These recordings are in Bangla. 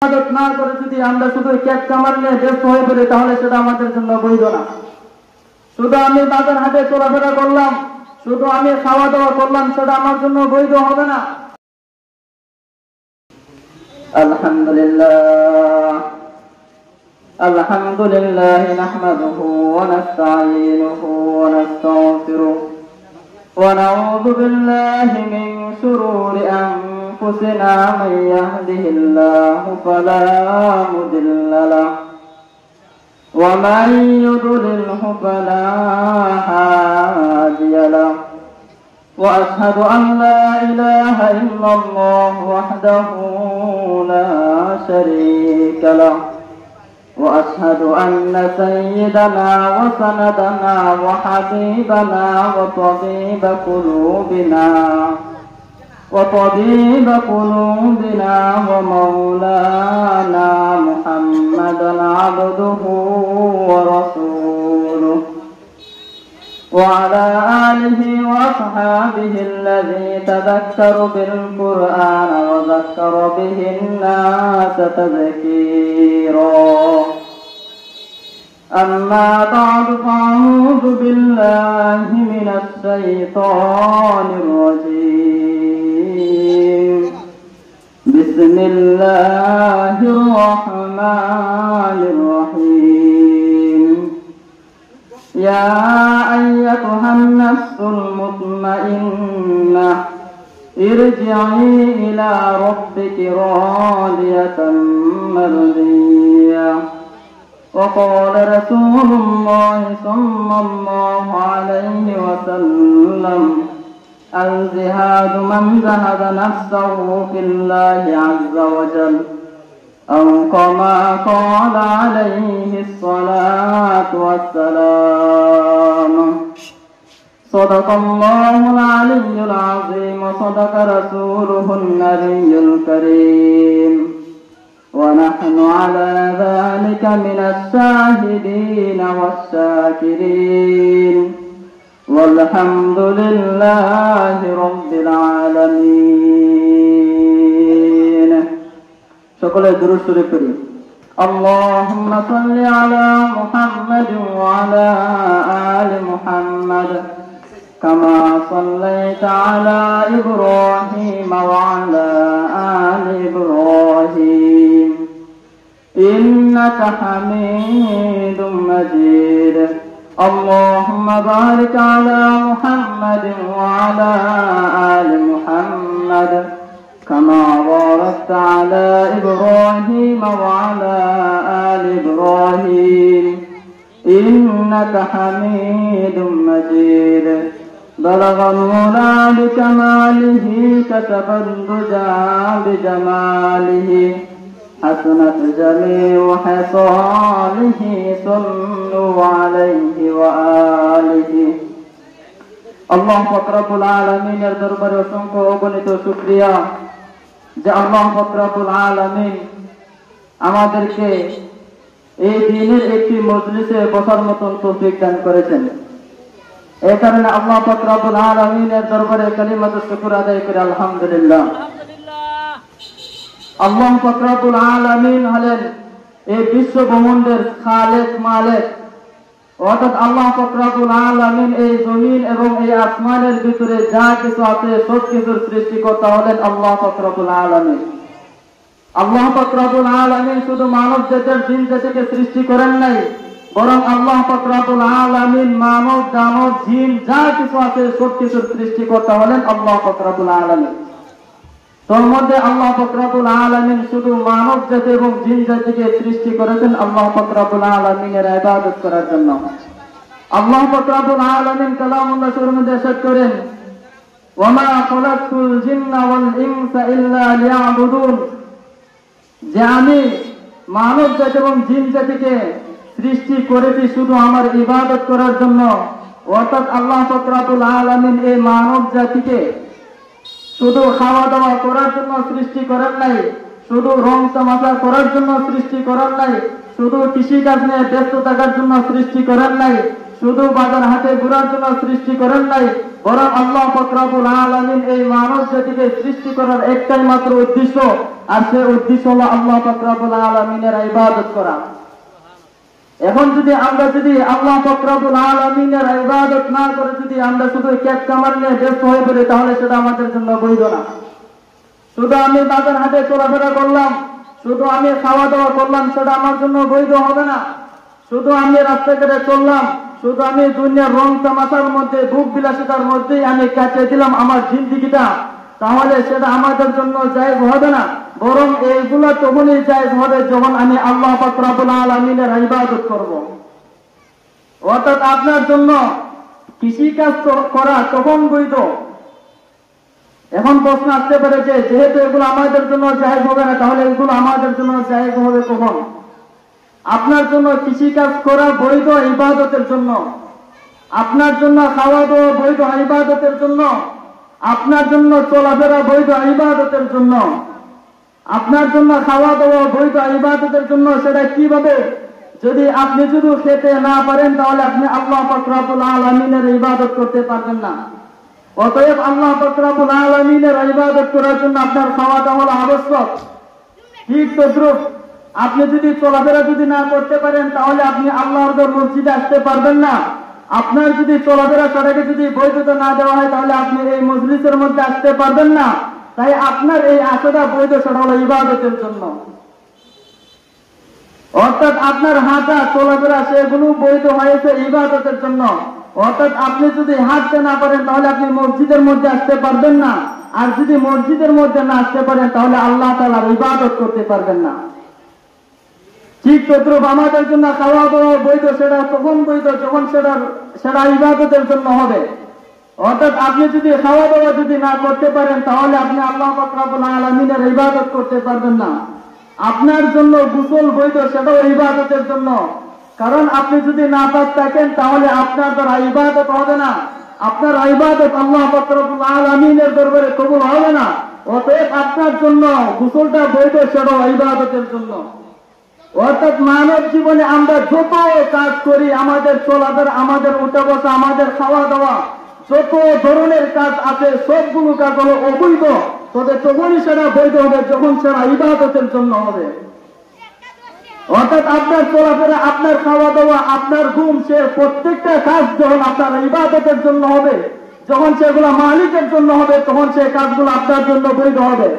ইবাদত না করে যদি আমরা শুধু ক্যাপ কামার নিয়ে ব্যস্ত হয়ে পড়ি তাহলে সেটা আমাদের জন্য বৈধ না। শুধু আমি বাজার হাটে চলাফেরা করলাম, শুধু আমি খাওয়া দাওয়া করলাম, সেটা আমার জন্য বৈধ হবে না। আলহামদুলিল্লাহ আলহামদুলিল্লাহ নাহমাদুহু ওয়া নাস্তাঈনুহু ওয়া নাস্তাগফিরুহ ওয়া নাউযু বিল্লাহি মিন শুরুরি أنفسنا من يهده الله فلا مضل له ومن يضلله فلا هادي له وأشهد أن لا إله إلا الله وحده لا شريك له وأشهد أن سيدنا وسندنا وحبيبنا وطبيب قلوبنا ومولانا محمدا عبده ورسوله وعلى آله وأصحابه الذي تذكر بالقرآن وذكر به الناس تذكيرا. أما بعد فأعوذ بالله من الشيطان الرجيم. بسم الله الرحمن الرحيم. يا أيتها النفس المطمئنة ارجعي إلى ربك راضية مرضية. وقال رسول الله صلى الله عليه وسلم الزهاد من زهد نفسه في الله عز وجل أو كما قال عليه الصلاة والسلام. صدق الله العلي العظيم وصدق رسوله النبي الكريم ونحن على ذلك من الشاهدين والشاكرين والحمد لله رب العالمين. সকলে দুরূদ শরীফ পড়ি। اللهم صل على محمد وعلى آل محمد كما صليت على إبراهيم وعلى آل إبراهيم إنك حميد مجيد. اللهم بارك على محمد وعلى آل محمد كما باركت على إبراهيم وعلى آل إبراهيم إنك حميد مجيد. بلغ العلا بكماله كشف الدجى بجماله حسنت جميع خصاله صلوا عليه وآله. আল্লাহ পাক রব্বুল আলামিনের দরবারে অসংখ্য অগণিত শুকরিয়া যে আল্লাহ পাক রব্বুল আলামিন আমাদেরকে এই দিনের একটি মজলিসে বসার মতন তৌফিক দান করেছেন। এই কারণে আল্লাহ পাক রব্বুল আলামিনের দরবারে কালিমাতুশ শুকর আদায় করে আলহামদুলিল্লাহ। আল্লাহ পাক রব্বুল আলামিন হলেন এই বিশ্ব ব্রহ্মাণ্ডের খালেক মালিক, অর্থাৎ আল্লাহ পাক রব্বুল আলামিন এই জমিন এবং এই আসমানের ভিতরে যা কিছু আছে সব কিছুর সৃষ্টিকর্তা হলেন আল্লাহ পাক রব্বুল আলামিন। আল্লাহ পাক রব্বুল আলামিন শুধু মানব জাতির জিন জাতিকে সৃষ্টি করেন নাই, বরং আল্লাহ পাক রব্বুল আলামিন মানব দানব জিন যা কিছু আছে সব কিছুর সৃষ্টিকর্তা হলেন আল্লাহ পাক রব্বুল আলামিন। তোর মধ্যে আল্লাহ পাক রব্বুল আলামিন শুধু মানব জাতি এবং জিন জাতিকে সৃষ্টি করেছেন আল্লাহ পাক রব্বুল আলামিনের ইবাদত করার জন্য। আল্লাহ পাক রব্বুল আলামিন কালামুল্লাহ শরীফের মধ্যে ইরশাদ করেন, ওয়ামা খালাকতুল জিন্না ওয়াল ইনসা ইল্লা লিয়াবুদুন, যে আমি মানব জাতি এবং জিন জাতিকে সৃষ্টি করেছি শুধু আমার ইবাদত করার জন্য। অর্থাৎ আল্লাহ পাক রব্বুল আলামিন এই মানব জাতিকে শুধু খাওয়া দাওয়া করার জন্য সৃষ্টি করেন নাই, শুধু রং তামাশা করার জন্য সৃষ্টি করেন নাই, শুধু কৃষিকাজ নিয়ে ব্যস্ত থাকার জন্য সৃষ্টি করেন নাই, শুধু বাজার হাটে ঘোরার জন্য সৃষ্টি করেন নাই, বরং আল্লাহ পাক রব্বুল আলামিন এই মানব জাতিকে সৃষ্টি করার একটাই মাত্র উদ্দেশ্য, আর সেই উদ্দেশ্য হলো আল্লাহ পাক রব্বুল আলামিনের ইবাদত করা। এখন যদি আমরা আল্লাহ পাক রব্বুল আলামিনের ইবাদত না করে যদি আমরা শুধু ক্যাপ কামার নিয়ে ব্যস্ত হয়ে পড়ি, তাহলে সেটা আমাদের জন্য বৈধ না। শুধু আমি বাজার হাটে চলাফেরা করলাম, শুধু আমি খাওয়া দাওয়া করলাম, সেটা আমার জন্য বৈধ হবে না। শুধু আমি রাস্তাঘাটে চললাম, শুধু আমি দুনিয়ার রং তামাশার মধ্যে ভোগ বিলাসিতার মধ্যেই আমি কাটিয়ে দিলাম আমার জিন্দেগিটা, তাহলে সেটা আমাদের জন্য জায়েজ হবে না। বরং এইগুলো তখনই জায়েজ হবে যখন আমি আল্লাহ পাক রব্বুল আলামিনের ইবাদত করব। অর্থাৎ আপনার জন্য কৃষিকাজ করা তখন বৈধ। এখন প্রশ্ন আসতে পারে যে যেহেতু এগুলো আমাদের জন্য জায়েজ হবে না, তাহলে এগুলো আমাদের জন্য জায়েজ হবে কখন? আপনার জন্য কৃষিকাজ করা বৈধ ইবাদতের জন্য, আপনার জন্য খাওয়া দাওয়া বৈধ ইবাদতের জন্য, আপনার জন্য চলাফেরা বৈধ ইবাদতের জন্য, আপনার জন্য খাওয়া দাওয়া বৈধ ইবাদতের জন্য। সেটা কিভাবে? যদি আপনি শুধু খেতে না পারেন, তাহলে আপনি আল্লাহ পাক রব্বুল আলামিনের ইবাদত করতে পারবেন না। অতএব আল্লাহ পাক রব্বুল আলামিনের ইবাদত করার জন্য আপনার খাওয়া দাওয়া হলো আবশ্যক। ঠিক তদ্রুপ আপনি যদি চলাফেরা না করতে পারেন, তাহলে আপনি আল্লাহর মসজিদে আসতে পারবেন না। আপনার যদি চলাফেরা সেটাকে বৈধতা না দেওয়া হয়, তাহলে আপনি এই মজলিসের মধ্যে আসতে পারবেন না। তাই আপনার এই আসাটা বৈধ, সেটা হলো ইবাদতের জন্য। অর্থাৎ আপনার হাঁটা চলাফেরা সেগুলো বৈধ হয়েছে ইবাদতের জন্য। অর্থাৎ আপনি যদি হাঁটতে না পারেন, তাহলে আপনি মসজিদের মধ্যে আসতে পারবেন না। আর যদি মসজিদের মধ্যে না আসতে পারেন, তাহলে আল্লাহ তাআলার ইবাদত করতে পারবেন না। ঠিক তদ্রুপ আমাদের জন্য খাওয়া দাওয়া বৈধ, সেটা তখন বৈধ যখন সেটা ইবাদতের জন্য হবে। অর্থাৎ আপনি যদি খাওয়া দাওয়া না করতে পারেন, তাহলে আপনি আল্লাহ পাক রব্বুল আলামিনের ইবাদত করতে পারবেন না। আপনার জন্য গোসল বৈধ, সেটাও ইবাদতের জন্য। কারণ আপনি যদি না পাক থাকেন, তাহলে আপনার দ্বারা ইবাদত হবে না। আপনার ইবাদত আল্লাহ পাক রব্বুল আলামিনের দরবারে কবুল হবে না। অতএব আপনার জন্য গোসলটা বৈধ, সেটাও ইবাদতের জন্য। অর্থাৎ মানব জীবনে আমরা যত কাজ করি, আমাদের চলাফেরা, আমাদের উঠা বসা, আমাদের খাওয়া দাওয়া, যত ধরনের কাজ আছে, সবগুলো কাজ হলো অবৈধ। তবে তখনই সেটা বৈধ হবে যখন সেটা ইবাদতের জন্য হবে। অর্থাৎ আপনার চলাফেরা, আপনার খাওয়া দাওয়া, আপনার ঘুম, সে প্রত্যেকটা কাজ যখন আপনার ইবাদতের জন্য হবে, যখন সেগুলো মালিকের জন্য হবে, তখন সে কাজগুলো আপনার জন্য বৈধ হবে।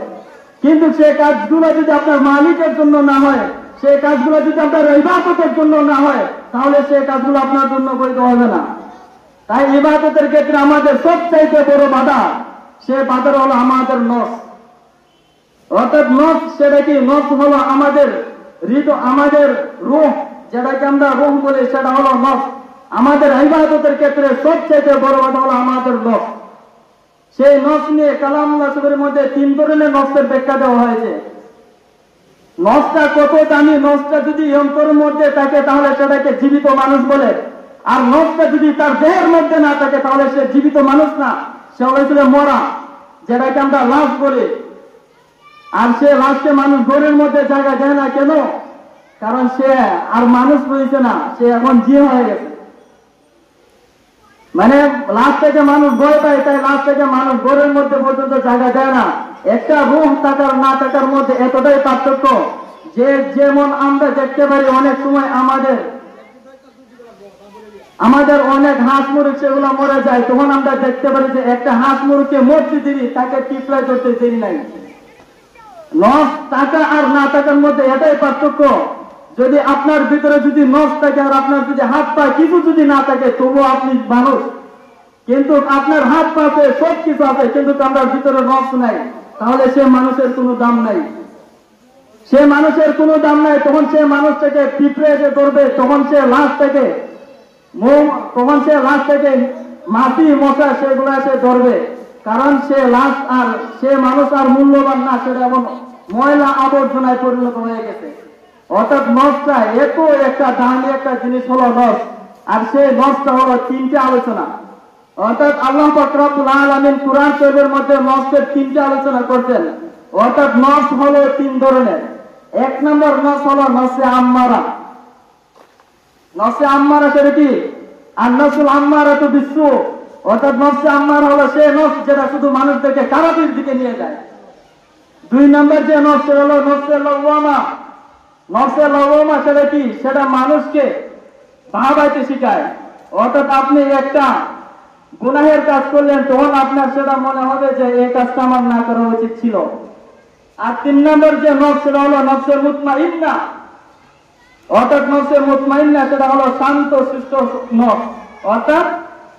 কিন্তু সে কাজগুলো যদি আপনার মালিকের জন্য না হয়, সে কাজগুলো যদি আপনার ইবাদতের জন্য না হয়, তাহলে সে কাজগুলো আপনার জন্য বৈধ হবে না। তাই ইবাদতের ক্ষেত্রে আমাদের সবচাইতে বড় বাধা, সে বাধা হলো আমাদের নফস। অর্থাৎ নফস, সেটা কি? নফস হলো আমাদের হৃদয়, আমাদের রূহ, যেটাকে আমরা রূহ বলি, সেটা হলো নফস। আমাদের ইবাদতের ক্ষেত্রে সবচাইতে বড় বাধা হলো আমাদের নফস। সেই নফস নিয়ে কালামুল্লাহ শরীফের মধ্যে 3 ধরনের নফসের ব্যাখ্যা দেওয়া হয়েছে। নফসটা কত দামি, নফসটা যদি অন্তরের মধ্যে থাকে, তাহলে সেটাকে জীবিত মানুষ বলে। আর নফসটা যদি তার দেহের মধ্যে না থাকে, তাহলে সে জীবিত মানুষ না, সে হয়েছিল মরা, যেটাকে আমরা লাশ বলি। আর সে লাশকে মানুষ ঘরের মধ্যে জায়গা দেয় না কেন? কারণ সে আর মানুষ রয়েছে না, সে এখন জিন হয়ে গেছে। মানে লাশ থেকে মানুষ ভয় পায়, তাই লাশ থেকে মানুষ ঘরের মধ্যে পর্যন্ত জায়গা দেয় না। একটা রূহ থাকার না থাকার মধ্যে এতটাই পার্থক্য যে যেমন আমরা দেখতে পারি অনেক সময় আমাদের অনেক হাঁস মুরগ সেগুলো মরে যায়, তখন আমরা দেখতে পারি যে একটা হাঁস মুরগকে মরতে দিবি, তাকে টিপলাই করতে দেরি নাই। নফস থাকা আর না থাকার মধ্যে এটাই পার্থক্য। যদি আপনার ভিতরে নফস থাকে আর আপনার হাত পা কিছু না থাকে, তবুও আপনি মানুষ। কিন্তু আপনার হাত পাতে সব কিছু আছে, কিন্তু আপনার ভিতরে নফস নাই, তাহলে সে মানুষের কোনো দাম নাই। সে মানুষের কোনো দাম নাই। তখন সে মানুষটাকে পিঁপড়ে এসে ধরবে, তখন সে লাশ থেকে মাটি মশা সেগুলো এসে ধরবে। কারণ সে লাশ আর সে মানুষ আর মূল্যবান না, সেটা এমন ময়লা আবর্জনায় পরিণত হয়ে গেছে। অর্থাৎ নফসটা এত একটা দামি একটা জিনিস হলো নফস। আর সেই নফসটা হলো 3টে আলোচনা। অর্থাৎ আল্লাহ পাক রব্বুল আলামিন কুরআন শরীফের মধ্যে নফসের 3টে আলোচনা করছেন। অর্থাৎ নফস হলো 3 ধরনের। 1 নম্বর নফস হলো নফসে আম্মারা। নফসে আম্মারা সেটা কি? আর নফসুল আম্মারা তো বিসু, অর্থাৎ নফসে আম্মারা হলো সে নফস যেটা শুধু মানুষদেরকে খারাপের দিকে নিয়ে যায়। 2 নম্বর যে নফস হলো নফসে লাওয়ামা। নফসে লাওয়ামা সেটা কি? সেটা মানুষকে ভাবাইতে শিখায়। অর্থাৎ আপনি একটা গুনাহের কাজ করলেন, তখন আপনার সেটা মনে হবে যে এই কাজটা আমার না করা উচিত ছিল। আর 3 নম্বর যে নফস সেটা হলো নফসে মুতমাইন্না। অর্থাৎ নফসে মুতমাইন্না সেটা হলো শান্ত সুষ্ঠ নফস। অর্থাৎ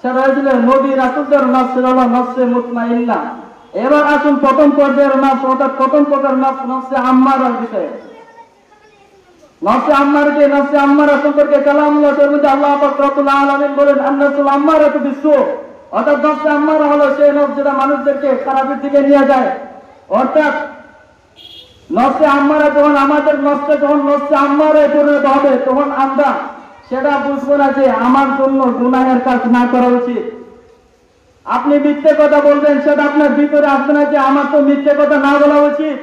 সেটা হয়েছিল নবী রাসূলদের নফস, সেটা হলো নফসে মুতমাইন্না। এবার আসুন প্রথম পর্যায়ের নফস, অর্থাৎ প্রথম প্রকার নফস নফসে আম্মারার বিষয়ে। নফসে আম্মারকে, নফসে আম্মারা সম্পর্কে কালামুল্লাহ এর মধ্যে আল্লাহ পাক রব্বুল আলামিন বলেন আন-নাফসুল আম্মারাতু বিসু। অর্থাৎ নফসে আম্মারা হলো সেই নফস যেটা মানুষদেরকে খারাপের দিকে নিয়ে যায়। অর্থাৎ নফসে আম্মারা যখন আমাদের নফসে যখন নফসে আম্মারায় পরিণত হবে, তখন আমরা সেটা বুঝবো না যে আমার জন্য গুনাহের কাজ না করা উচিত। আপনি মিথ্যে কথা বলবেন, সেটা আপনার ভিতরে আসবে না যে আমার তো মিথ্যে কথা না বলা উচিত।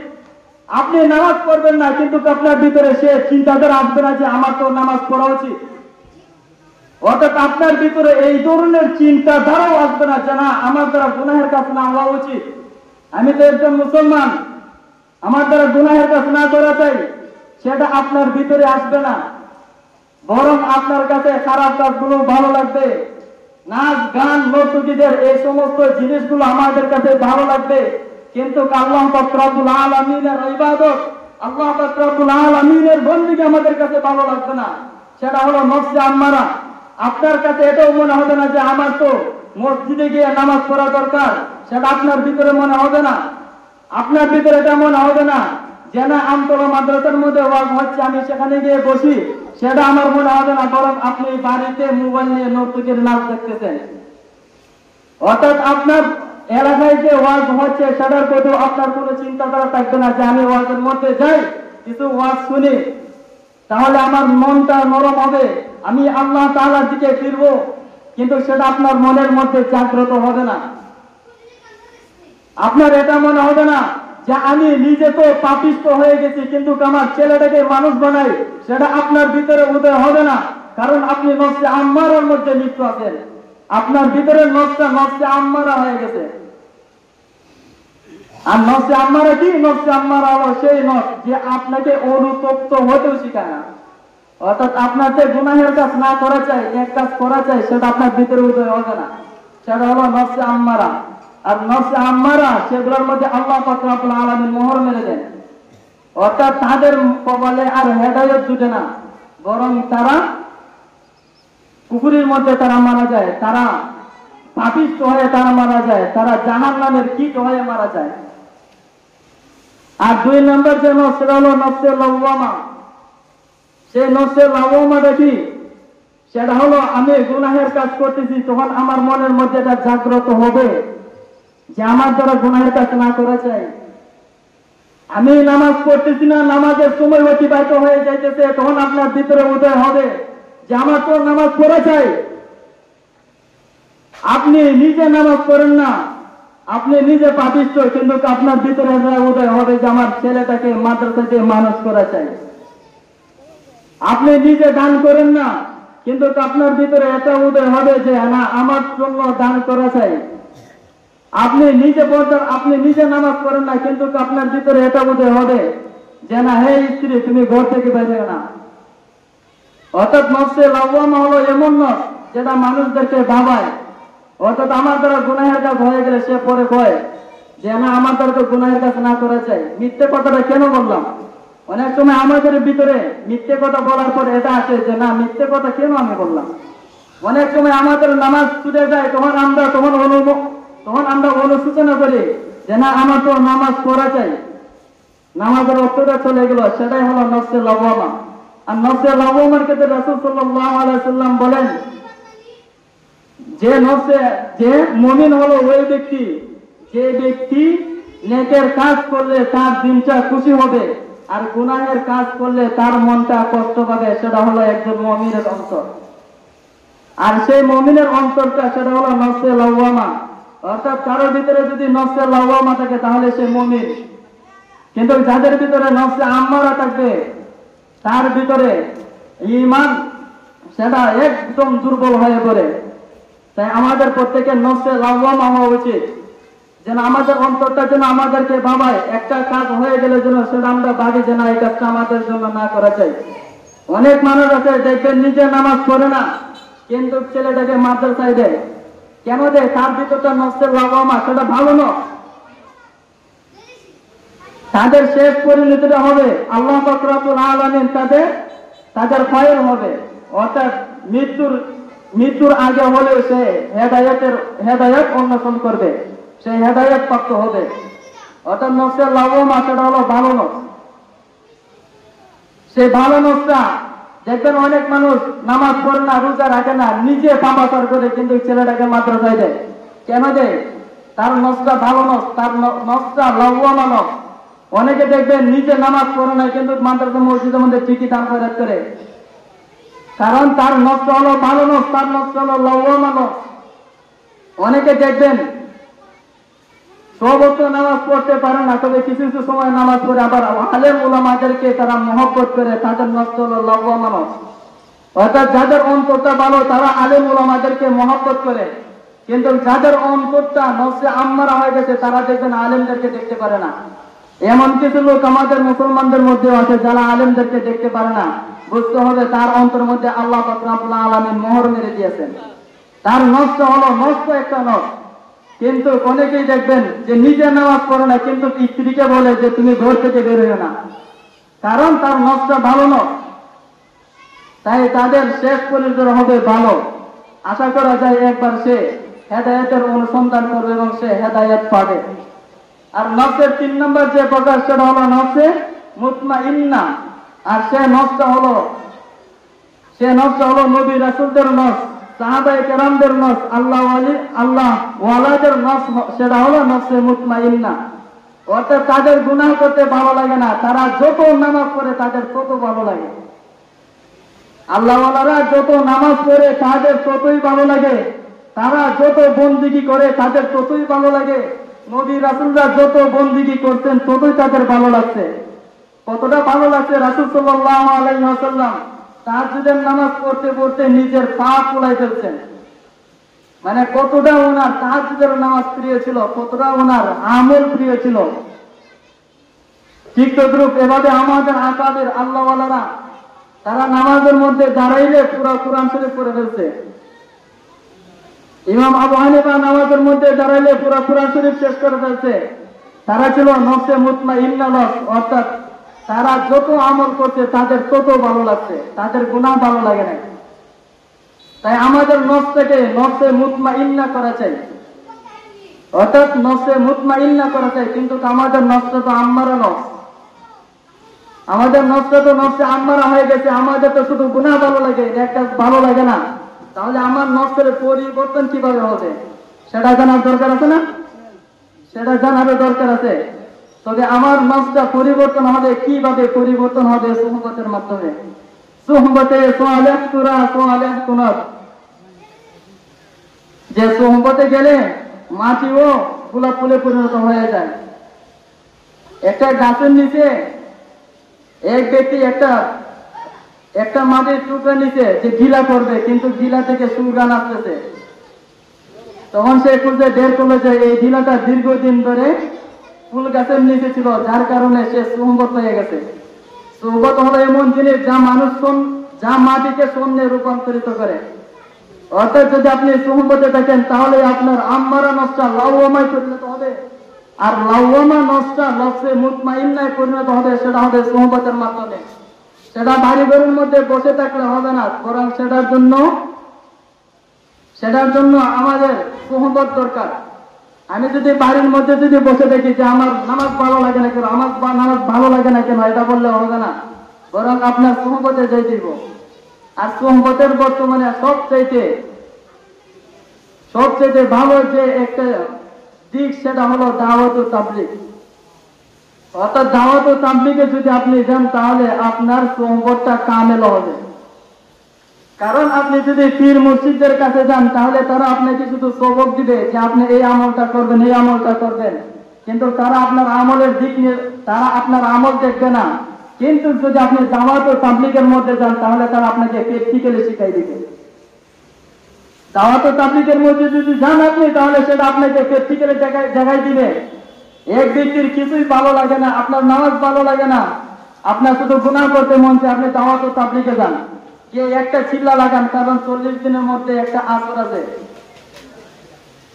আপনি নামাজ পড়বেন না, কিন্তু আপনার ভিতরে সে চিন্তাধারা আসবে না যে আমার তো নামাজ পড়া উচিত। অর্থাৎ আপনার ভিতরে এই ধরনের চিন্তাধারাও আসবে না যে না, আমার দ্বারা গুনাহের কাজ না হওয়া উচিত, আমি তো একজন মুসলমান, আমার দ্বারা গুনাহের কাজ না করা চাই, সেটা আপনার ভিতরে আসবে না। বরং আপনার কাছে খারাপ কাজগুলো ভালো লাগবে, নাচ গান নর্তকীদের এই সমস্ত জিনিসগুলো আমাদের কাছে ভালো লাগবে। কিন্তু আল্লাহ পাক রব্বুল আলামিনের ইবাদত, আল্লাহ পাক রব্বুল আলামিনের বন্দেগী আমাদের কাছে ভালো লাগবে না। সেটা হলো নফসে আম্মারা। আপনার কাছে এটাও মনে হবে না যে আমার তো মসজিদে গিয়ে নামাজ পড়া দরকার, সেটা আপনার ভিতরে মনে হবে না। আপনার ভিতরে এটা মনে হবে না যে না, আমতলা মাদ্রাসার মধ্যে ওয়াজ হচ্ছে, আমি সেখানে গিয়ে বসি, সেটা আমার মনে হবে না। বরং আপনি বাড়িতে মোবাইল নিয়ে নর্তকীর নাচ দেখতেছেন। অর্থাৎ আপনার এলাকায় যে ওয়াজ হচ্ছে সেটার প্রতি আপনার কোনো চিন্তাধারা থাকবে না যে আমি ওয়াজের মধ্যে যাই, কিছু ওয়াজ শুনি, তাহলে আমার মনটা নরম হবে, আমি আল্লাহ তাআলার দিকে ফিরবো। কিন্তু সেটা আপনার মনের মধ্যে জাগ্রত হবে না। আপনার এটা মনে হবে না যে আমি নিজে তো পাপিষ্ঠ হয়ে গেছি, কিন্তু আমার ছেলেটাকে মানুষ বানাই, সেটা আপনার ভিতরে উদয় হবে না। কারণ আপনি নফসে আম্মারার মধ্যে লিপ্ত আছেন। আপনার ভিতরে নফসটা নফসে আম্মারা হয়ে গেছে। আর নফসে আম্মারা কি? নফসে আম্মারা হলো সেই নফস যে আপনাকে অনুতপ্ত হতেও শিখায় না। অর্থাৎ আপনার যে গুনাহের কাজ না করা চাই, এক কাজ করা চাই, সেটা আপনার ভিতরে উদয় হবে না। সেটা হলো নফসে আম্মারা। আর নফসে আম্মারা সেগুলোর মধ্যে আল্লাহ পাক রব্বুল আলামিন মোহর মেরে দেন। অর্থাৎ তাদের কপালে আর হেদায়েত জুটে না, বরং তারা কুফরির মধ্যে তারা মারা যায়, তারা পাপিষ্ঠ হয়ে তারা মারা যায়, তারা জাহান্নামের কীট হয়ে মারা যায়। আর 2 নম্বর যে নফস, সেটা হলো নফসে লাওয়ামা। সেই নফসে লাওয়ামাটা কি? সেটা হলো আমি গুনাহের কাজ করতেছি, তখন আমার মনের মধ্যে এটা জাগ্রত হবে যে আমার দ্বারা গুনাহের কাজ না করা চাই। আমি নামাজ পড়তেছি না, নামাজের সময় অতিবাহিত হয়ে যাইতেছে, তখন আপনার ভিতরে উদয় হবে যে আমার তো নামাজ পড়া চাই। আপনি নিজে নামাজ পড়েন না, আপনি নিজে পাপিষ্ঠ, কিন্তু আপনার ভিতরে উদয় হবে যে আমার ছেলেটাকে মাদ্রাসাতে মানুষ করা চাই। আপনি নিজে দান করেন না, কিন্তু আপনার ভিতরে এটা উদয় হবে যে না, আমার জন্য দান করা চাই। আপনি নিজে নামাজ পড়েন না, কিন্তু আপনার ভিতরে এটা উদয় হবে যে না, হে স্ত্রী, তুমি ঘর থেকে বের না। অর্থাৎ নফসে লাওয়ামা হলো এমন নফস যেটা মানুষদেরকে ভাবায়। অর্থাৎ আমার দ্বারা গুনাহের কাজ হয়ে গেলে সে পরে কয় যে না, আমার দ্বারা তো গুনাহের কাজ না করা চাই। মিথ্যে কথাটা কেন বললাম? অনেক সময় আমাদের ভিতরে মিথ্যে কথা বলার পর এটা আসে যে না, মিথ্যে কথা কেন আমি বললাম। অনেক সময় আমাদের নামাজ ছুটে যায়, তখন আমরা অনুসূচনা করি যে না, আমার তো নামাজ পড়া চাই, নামাজের অর্থটা চলে গেল। সেটাই হলো নফসে লাওয়ামা। আর নফসে লাওয়ামার ক্ষেত্রে রাসূল সাল্লাল্লাহু আলাইহি সাল্লাম বলেন যে মুমিন হলো ওই ব্যক্তি, যে ব্যক্তি নেকের কাজ করলে তার দিনটা খুশি হবে, আর গুনাহের কাজ করলে তার মনটা কষ্ট পাবে। সেটা হলো একজন মুমিনের অন্তর। আর সেই মুমিনের অন্তরটা সেটা হলো নফসে লাওয়ামা। অর্থাৎ কারোর ভিতরে যদি নফসে লাওয়ামা থাকে তাহলে সে মুমিন। কিন্তু যাদের ভিতরে নফসে আম্মারা থাকবে, তার ভিতরে ঈমান সেটা একদম দুর্বল হয়ে পড়ে। তাই আমাদের প্রত্যেকের নফসে লাভবান হওয়া উচিত, যেন আমাদের অন্তরটা যেন আমাদেরকে ভাবায় একটা কাজ হয়ে গেলে যেন সেটা আমরা ভাবি যে না এই কাজটা আমাদের জন্য না করা চাই। অনেক মানুষ আছে দেখবেন নিজে নামাজ পড়ে না, কিন্তু ছেলেটাকে মাদ্রাসায় দেয়। কেন দেয়? তার ভিতরটা নফসের লাভবান, সেটা ভালো না। তাদের শেষ পরিণতিটা হবে আল্লাহ পাক রব্বুল আলামিন তাদের খয়র হবে, অর্থাৎ মৃত্যুর আগে হলেও সে হেদায়েত অন্বেষণ করবে, সে হেদায়েত প্রাপ্ত হবে। অর্থাৎ নফসের লাভবান সেটা হলো ভালো নফস। সেই ভালো নফসটা দেখবেন অনেক মানুষ নামাজ পড়ে না, রোজা রাখে না, নিজে পাপাচার করে কিন্তু ছেলেটাকে মাদ্রাসায় দেয়। কেন দেয়? তার নফসটা ভালো নফস, তার নফসটা লাভবান নফস। অনেকে দেখবেন নিজে নামাজ পড়ে না, কিন্তু মাদ্রাসা মসজিদের মধ্যে ঠিকই দান খয়রাত করে, কারণ তার নফস হলো ভালো নফস, তার নফস হলো লাভবান নফস। অনেকে দেখবেন সবক্ত নামাজ পড়তে পারে না, তবে কিছু কিছু সময় নামাজ পড়ে, আবার আলেম উলামাদেরকে তারা মহব্বত করে, তাদের নফস হলো লাভবান নফস। অর্থাৎ যাদের অন্তরটা ভালো তারা আলেম উলামাদেরকে মহব্বত করে, কিন্তু যাদের অন্তরটা নফসে আম্মারা হয়ে গেছে তারা দেখবেন আলেমদেরকে দেখতে পারে না। এমন কিছু লোক আমাদের মুসলমানদের মধ্যে আছে যারা আলেমদেরকে দেখতে পারে না। বুঝতে হবে তার অন্তর মধ্যে আল্লাহ পাক রব্বুল আলামিন মোহর মেরে দিয়েছেন। তার নফস হলো নষ্ট একটা নফস। কিন্তু অনেকেই দেখবেন যে নিজে নামাজ পড়ে না, কিন্তু স্ত্রীকে বলে যে তুমি ঘর থেকে বের হইও না, কারণ তার নফসটা ভালো নয়। তাই তাদের শেষ পরিণতি হবে ভালো। আশা করা যায় একবার সে হেদায়েতের অনুসন্ধান করবে এবং সে হেদায়েত পাবে। আর নফসের 3 নম্বর যে প্রকার সেটা হলো নফসে মুতমাইন্না। আর সে নফসটা হলো নবী রাসূলদের নফস, সাহাবায়ে কেরামদের নফস, আল্লাহ ওয়ালাদের নফস, সেটা হলো নফসে মুতমাইন্না। অর্থাৎ তাদের গুনাহ করতে ভালো লাগে না, তারা যত নামাজ পড়ে তাদের তত ভালো লাগে। আল্লাহ ওয়ালারা যত নামাজ পড়ে তাদের ততই ভালো লাগে, তারা যত বন্দিগি করে তাদের ততই ভালো লাগে। নবী রাসূলরা যত বন্দিগি করতেন ততই তাদের ভালো লাগছে। কতটা ভালো লাগছে? রাসূল সাল্লাল্লাহু আলাইহি ওয়াসাল্লাম তাহাজ্জুদের নামাজ পড়তে পড়তে নিজের পা ফুলাই ফেলছেন। মানে কতটা ওনার তাহাজ্জুদের নামাজ প্রিয় ছিল, কতটা ওনার আমল প্রিয় ছিল। ঠিক তদ্রূপ এভাবে আমাদের আকাবের আল্লাহ ওয়ালারা তারা নামাজের মধ্যে দাঁড়াইলে পুরো কোরআন শরীফ পড়ে ফেলছে। ইমাম আবু হানিফা নামাজের মধ্যে দাঁড়াইলে পুরো কোরআন শরীফ শেষ করে ফেলছে। তারা ছিল নফসে মুতমাইন্না নফস, অর্থাৎ তারা যত আমল করছে তাদের তত ভালো লাগছে, তাদের গুনাহ ভালো লাগে না। তাই আমাদের নফসটাকে নফসে মুতমাইন্না করা চাই, অর্থাৎ নফসে মুতমাইন্না করা চাই। কিন্তু আমাদের নফসটা তো আম্মারা নফস, আমাদের নফসটা তো নফসে আম্মারা হয়ে গেছে। আমাদের তো শুধু গুনাহ ভালো লাগে, এক কাজ ভালো লাগে না। তাহলে আমার নফসের পরিবর্তন কিভাবে হবে সেটা জানার দরকার আছে না? সেটা জানার দরকার আছে। তবে আমার নফসটা পরিবর্তন হবে কিভাবে? পরিবর্তন হবে সুহবতের মাধ্যমে। সুহবতে সালেহ তুরা সালেহ কুনাত, যে সুহবতে গেলে মাটিও গোলাপ ফুলে পরিণত হয়ে যায়। একটা গাছের নিচে এক ব্যক্তি একটা মাটির টুকরা নিচে যে গিলা করবে, কিন্তু গিলা থেকে সুরগান আসতেছে, তখন সে খুঁজে বের করলো যে এই গিলাটা দীর্ঘদিন ধরে ফুল গাছের নিচে ছিল, যার কারণে সে সুহবত হয়ে গেছে। সুহবত হলো এমন জিনিস যা মাটিকে স্বর্ণে রূপান্তরিত করে। অর্থাৎ যদি আপনি সুহবতে থাকেন তাহলে আপনার আম্মারা নফসটা লাওয়ামায় পরিণত হবে, আর লাওয়ামা নফসটা নফসে মুতমাইন্নায় পরিণত হবে। সেটা হবে সুহবতের মাধ্যমে। সেটা বাড়ি ঘরের মধ্যে বসে থাকলে হবে না, বরং সেটার জন্য আমাদের সুহবত দরকার। আমি যদি বাড়ির মধ্যে যদি বসে দেখি যে আমার নামাজ ভালো লাগে না কেন, নামাজ ভালো লাগে না কেন, এটা বললে হবে না, বরং আপনার সুহবতে যাই দিব। আর সুহবতের বর্তমানে সবচেয়ে ভালো যে একটা দিক সেটা হলো দাওয়াত ও তাবলীগ। অর্থাৎ দাওয়াত ও তাবলীগে যদি আপনি যান তাহলে আপনার সুহবতটা কামেল হবে। কারণ আপনি যদি পীর মুর্শিদদের কাছে যান তাহলে তারা আপনাকে শুধু সবক দিবে যে আপনি এই আমলটা করবেন, এই আমলটা করবেন, কিন্তু তারা আপনার আমলের দিক নিয়ে তারা আপনার আমল দেখবে না, কিন্তু যদি আপনি দাওয়াত ও তাবলীগের মধ্যে যান তাহলে তারা আপনাকে প্র্যাকটিক্যালি শিখাই দিবে। দাওয়াত ও তাবলীগের মধ্যে যদি যান আপনি তাহলে সেটা আপনাকে প্র্যাকটিক্যালি জায়গায় দিবে। এক ব্যক্তির কিছুই ভালো লাগে না, আপনার নামাজ ভালো লাগে না, আপনার শুধু গুনাহ করতে মন চায়, আপনি দাওয়াত ও তাবলীগে যান, যে একটা চিল্লা লাগান, কারণ 40 দিনের মধ্যে একটা আসর আছে।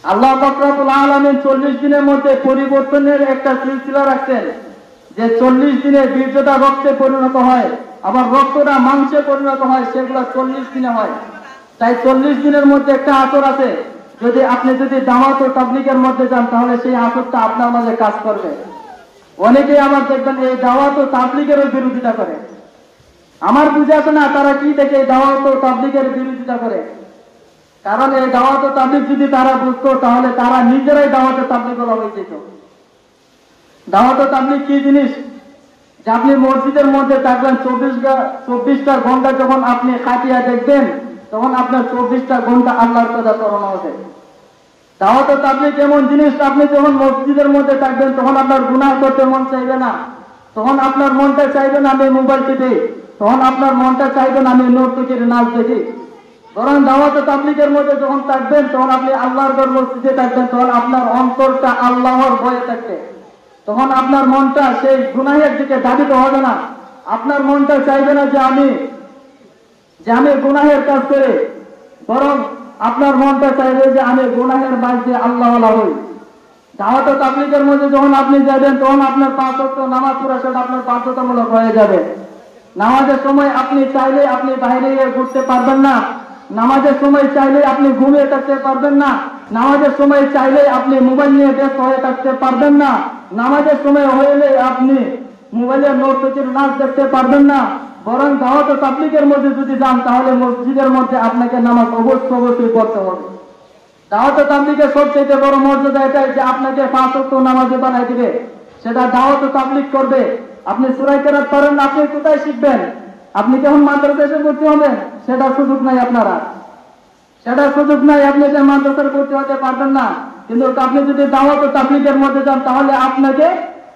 আল্লাহ পাক রব্বুল আলামিন 40 দিনের মধ্যে পরিবর্তনের একটা সিলসিলা রাখছেন, যে 40 দিনে বীর্যটা রক্তে পরিণত হয়, আবার রক্তটা মাংসে পরিণত হয়, সেগুলো 40 দিনে হয়। তাই 40 দিনের মধ্যে একটা আসর আছে। আপনি যদি দাওয়াত ও তাবলীগের মধ্যে যান তাহলে সেই আসরটা আপনার মাঝে কাজ করবে। অনেকেই আবার দেখবেন এই দাওয়াত ও তাবলীগেরও বিরোধিতা করে। আমার বুঝে আসে না তারা কি দেখে দাওয়াত ও তাবলীগের বিরোধিতা করে। কারণ এই দাওয়াত ও তাবলীগ যদি তারা বুঝতো তাহলে তারা নিজেরাই দাওয়াত ও তাবলীগ হয়ে যেত। দাওয়াত ও তাবলীগ কি জিনিস, যে আপনি মসজিদের মধ্যে থাকবেন 24টা ঘন্টা, যখন আপনি খাটিয়া দেখবেন তখন আপনার 24টা ঘন্টা আল্লাহর কথা স্মরণ হবে। দাওয়াত ও তাবলীগ এমন জিনিস, আপনি যখন মসজিদের মধ্যে থাকবেন তখন আপনার গুনাহ করতে মন চাইবে না, তখন আপনার মনটা চাইবে না আমি মোবাইল টিপি, তখন আপনার মনটা চাইবে না আমি নর্তকীর নাচ দেখি। বরং দাওয়াত ও তাবলীগের মধ্যে যখন থাকবেন তখন আপনি আল্লাহর ঘর মসজিদে থাকবেন, তখন আপনার অন্তরটা আল্লাহর ভয়ে থাকবে, তখন আপনার মনটা সেই গুনাহের দিকে ধাবিত হবে না। আপনার মনটা চাইবে না যে আমি গুনাহের কাজ করে, বরং আপনার মনটা চাইবে যে আমি গুনাহের বাইরে আল্লাহওয়ালা হই। দাওয়াত ও তাবলীগের মধ্যে যখন আপনি যাবেন তখন আপনার 5 ওয়াক্ত নামাজ পড়া সেটা আপনার বাধ্যতামূলক হয়ে যাবে। নামাজের সময় আপনি চাইলে আপনি বাইরে গিয়ে ঘুরতে পারবেন না, নামাজের সময় চাইলে আপনি ঘুমিয়ে থাকতে পারবেন না, নামাজের সময় চাইলে আপনি মোবাইল নিয়ে ব্যস্ত হয়ে থাকতে পারবেন না, নামাজের সময় হইলে আপনি মোবাইলের নর্তকীর নাচ দেখতে পারবেন না। বরং দাওয়াত ও তাবলীগের মধ্যে যদি যান তাহলে মসজিদের মধ্যে আপনাকে নামাজ অবশ্যই পড়তে হবে। দাওয়াত ও তাবলীগের সবচেয়ে বড় মর্যাদা এটাই যে আপনাকে 5 ওয়াক্ত নামাজি বানাই দিবে। সেটা দাওয়াত ও তাবলীগ করবে। আপনি সূরা কেরাত পারেন না, আপনি কোথায় শিখবেন? আপনি যখন মাদ্রাসায় এসে ভর্তি হবেন সেটা সুযোগ নাই, আপনি যে মাদ্রাসায় ভর্তি হতে পারবেন না। কিন্তু আপনি যদি দাওয়াত ও তাবলীগের মধ্যে যান তাহলে আপনাকে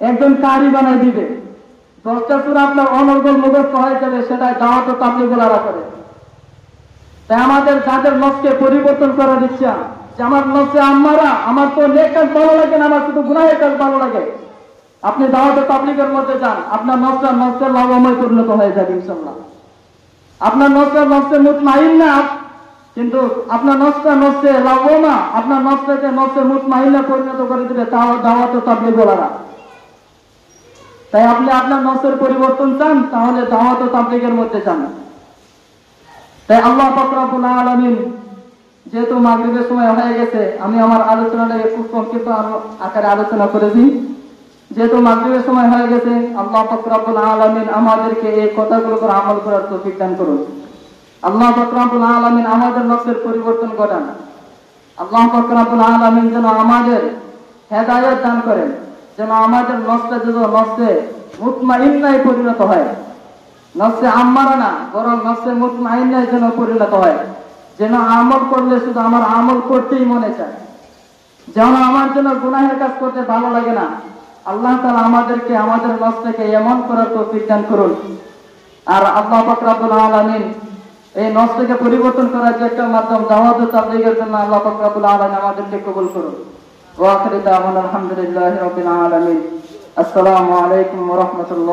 একজন কারি বানাই দিবে। 10টা সূরা আপনার অনর্গল মুখস্থ হয়ে যাবে, সেটাই দাওয়াত ও তাবলীগ ওয়ালারা করে। তাই আমাদের যাদের নফসকে পরিবর্তন করার ইচ্ছা, যে আমার নফসে আম্মারা, আমার তো নেক কাজ ভালো লাগে না, আমার শুধু গুনাহের কাজ ভালো লাগে, আপনি দাওয়াত ও তাবলীগের মধ্যে যান, আপনার নফসের লাভময় পরিণত হয়ে যাবে ইনশাআল্লাহ। আপনার নফসে মুতমাইন্না, কিন্তু আপনার নফসে লাভমা, আপনার নফসে মুতমাইন্না পরিণত করে দিবে দাওয়াত ও তাবলীগ ওয়ালারা। তাই আপনি আপনার নফসের পরিবর্তন চান তাহলে দাওয়াত ও তাবলীগের মধ্যে যান। তাই আল্লাহ পাক রব্বুল আলামিন, যেহেতু মাগরিবের সময় হয়ে গেছে, আমি আমার আলোচনাটাকে খুব সংক্ষিপ্ত আকারে আলোচনা করেছি। যেহেতু মাগরিবের সময় হয়ে গেছে, আল্লাহ পাক রব্বুল আলামিন আমাদেরকে এই কথাগুলোর উপর আমল করার তৌফিক দান করুন। আল্লাহ পাক রব্বুল আলামিন আমাদের নফসের পরিবর্তন ঘটান। আল্লাহ পাক রব্বুল আলামিন যেন আমাদের হেদায়েত দান করেন, যেন আমাদের নফসে মুতমাইন্নায় পরিণত হয়, নফসে আম্মারা না, বরং নফসে মুতমাইন্নায় যেন পরিণত হয়, যেন আমল করলে শুধু আমার আমল করতেই মনে চায়, যেন আমার জন্য গুনাহের কাজ করতে ভালো লাগে না। আল্লাহ তাআলা আমাদেরকে আমাদের নফসকে এমন করার তৌফিক দান করুন। আর আল্লাহ পাক রব্বুল আলামিন এই নফসকে পরিবর্তন করার যে একটা মাধ্যম দাওয়াত ও তাবলীগের জন্য আল্লাহ পাক রব্বুল আলামিন আমাদেরকে কবুল করুন। ওয়া আখিরু দাওয়ানা আলহামদুলিল্লাহি রাব্বিল আলামিন। আসসালামু আলাইকুম ওয়া রাহমাতুল্লাহ।